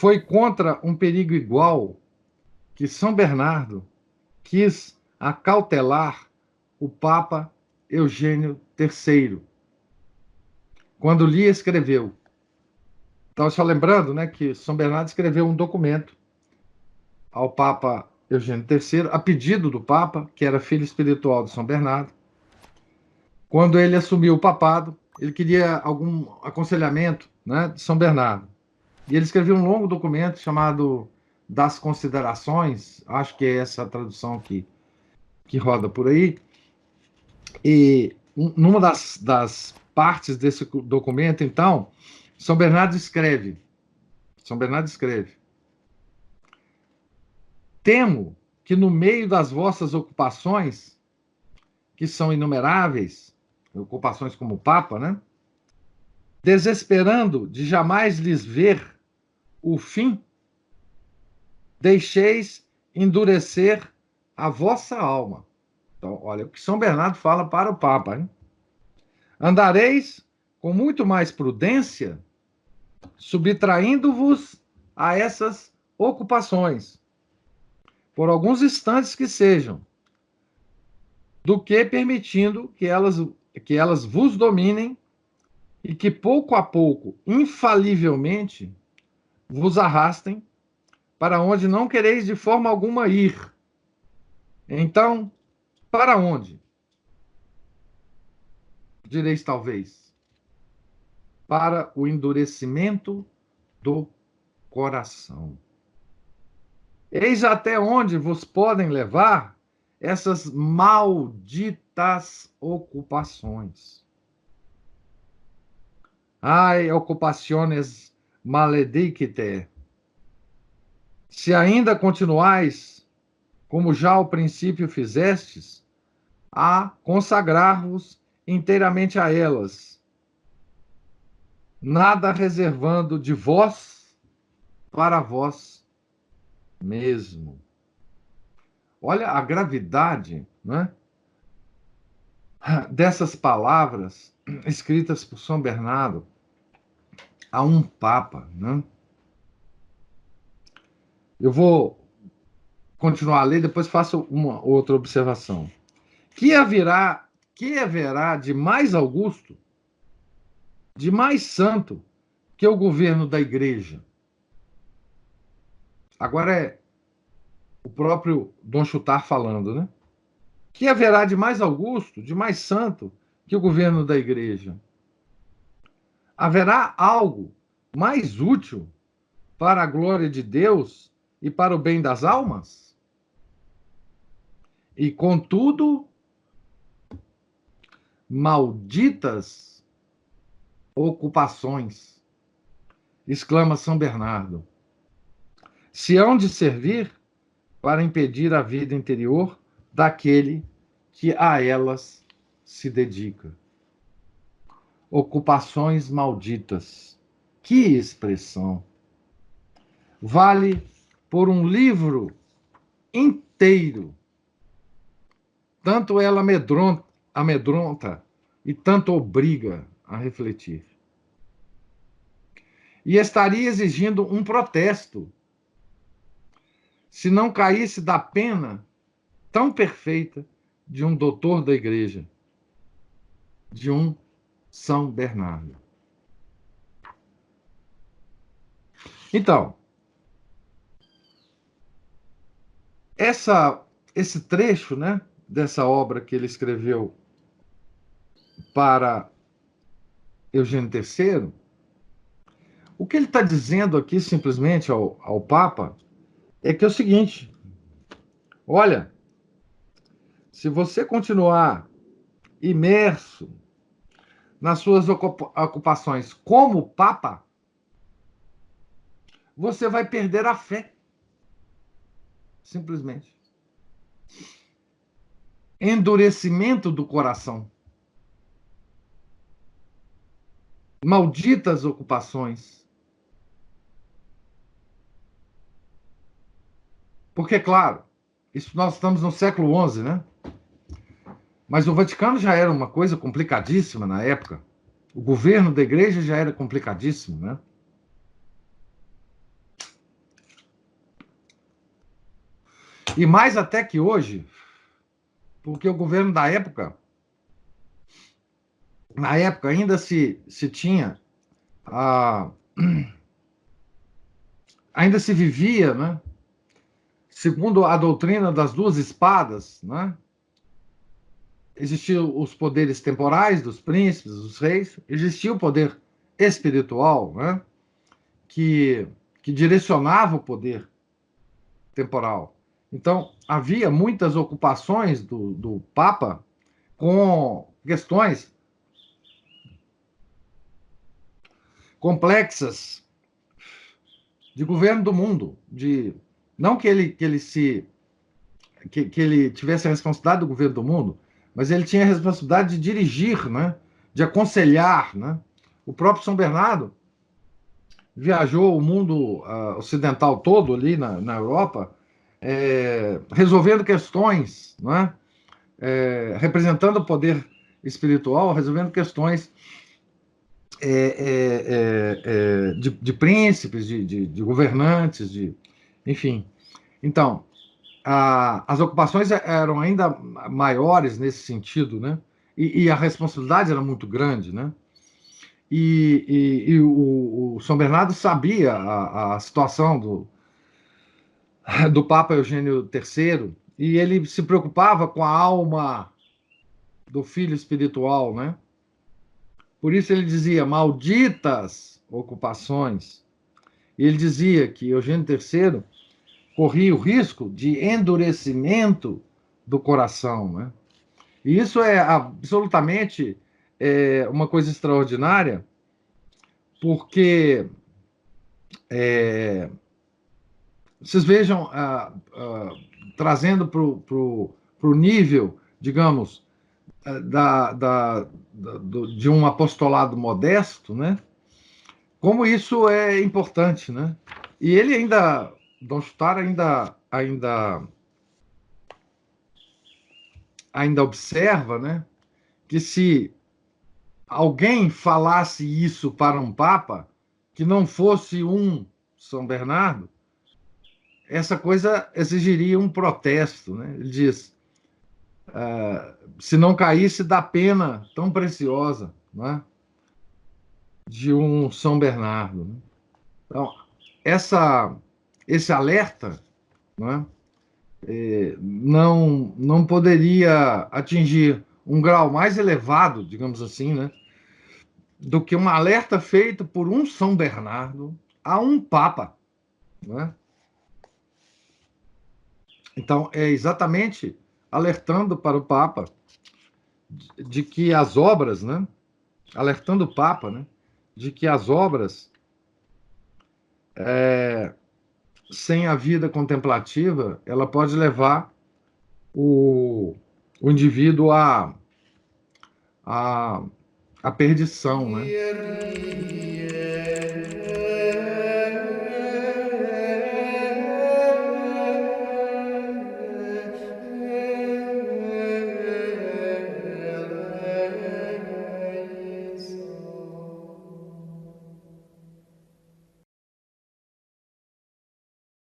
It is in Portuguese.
foi contra um perigo igual que São Bernardo quis acautelar o Papa Eugênio III, quando lhe escreveu. Então, só lembrando, né, que São Bernardo escreveu um documento ao Papa Eugênio III, a pedido do Papa, que era filho espiritual de São Bernardo. Quando ele assumiu o papado, ele queria algum aconselhamento, né, de São Bernardo. E ele escreveu um longo documento chamado Das Considerações, acho que é essa a tradução que roda por aí. E numa das partes desse documento, então, São Bernardo escreve: temo que no meio das vossas ocupações, que são inumeráveis, ocupações como Papa, né? Desesperando de jamais lhes ver o fim, deixeis endurecer a vossa alma. Então, olha o que São Bernardo fala para o Papa, hein? Andareis com muito mais prudência, subtraindo-vos a essas ocupações, por alguns instantes que sejam, do que permitindo que elas vos dominem e que pouco a pouco, infalivelmente, vos arrastem para onde não quereis de forma alguma ir. Então, para onde? Direis talvez, para o endurecimento do coração. Eis até onde vos podem levar essas malditas ocupações. Ai, ocupaciones maledicite. Se ainda continuais, como já ao princípio fizestes, a consagrar-vos inteiramente a elas, nada reservando de vós para vós mesmo. Olha a gravidade, né, dessas palavras escritas por São Bernardo a um Papa, né? Eu vou continuar a ler, depois faço uma outra observação. Que haverá de mais augusto, de mais santo, que o governo da Igreja? Agora é o próprio Dom Chutar falando, né? Que haverá de mais augusto, de mais santo, que o governo da Igreja? Haverá algo mais útil para a glória de Deus e para o bem das almas? E, contudo, malditas ocupações, exclama São Bernardo, se hão de servir para impedir a vida interior daquele que a elas se dedica. Ocupações malditas. Que expressão! Vale por um livro inteiro. Tanto ela amedronta e tanto obriga a refletir. E estaria exigindo um protesto se não caísse da pena tão perfeita de um doutor da Igreja, de um São Bernardo. Então, esse trecho, né, dessa obra que ele escreveu para Eugênio III, o que ele está dizendo aqui simplesmente ao Papa é que é o seguinte: olha, se você continuar imerso nas suas ocupações como Papa, você vai perder a fé. Simplesmente. Endurecimento do coração. Malditas ocupações. Porque, claro, isso nós estamos no século XI, né? Mas o Vaticano já era uma coisa complicadíssima na época. O governo da Igreja já era complicadíssimo, né? E mais até que hoje, porque o governo da época, na época ainda se tinha, a, ainda se vivia, né, segundo a doutrina das duas espadas, né, existiam os poderes temporais dos príncipes, dos reis, existia o poder espiritual, né, que, que direcionava o poder temporal. Então, havia muitas ocupações do Papa com questões complexas de governo do mundo, de não que ele tivesse a responsabilidade do governo do mundo, mas ele tinha a responsabilidade de dirigir, né, de aconselhar, né? O próprio São Bernardo viajou o mundo ocidental todo ali na Europa, resolvendo questões, né, representando o poder espiritual, resolvendo questões de príncipes, de governantes, enfim. Então, as ocupações eram ainda maiores nesse sentido, né? E a responsabilidade era muito grande, né? E o São Bernardo sabia a situação do Papa Eugênio III e ele se preocupava com a alma do filho espiritual, né? Por isso ele dizia malditas ocupações. E ele dizia que Eugênio III corria o risco de endurecimento do coração, né? E isso é absolutamente uma coisa extraordinária, porque vocês vejam, trazendo para o nível, digamos, de um apostolado modesto, né? Como isso é importante, né? E ele ainda, Dom Chutar ainda observa, né, que se alguém falasse isso para um papa que não fosse um São Bernardo, essa coisa exigiria um protesto, né? Ele diz, se não caísse da pena tão preciosa, né, de um São Bernardo, né? Então, esse alerta, né, não poderia atingir um grau mais elevado, digamos assim, né, do que um alerta feito por um São Bernardo a um Papa, né? Então, é exatamente alertando para o Papa de que as obras, né, alertando o Papa, né, de que as obras sem a vida contemplativa, ela pode levar o indivíduo à, à perdição, né?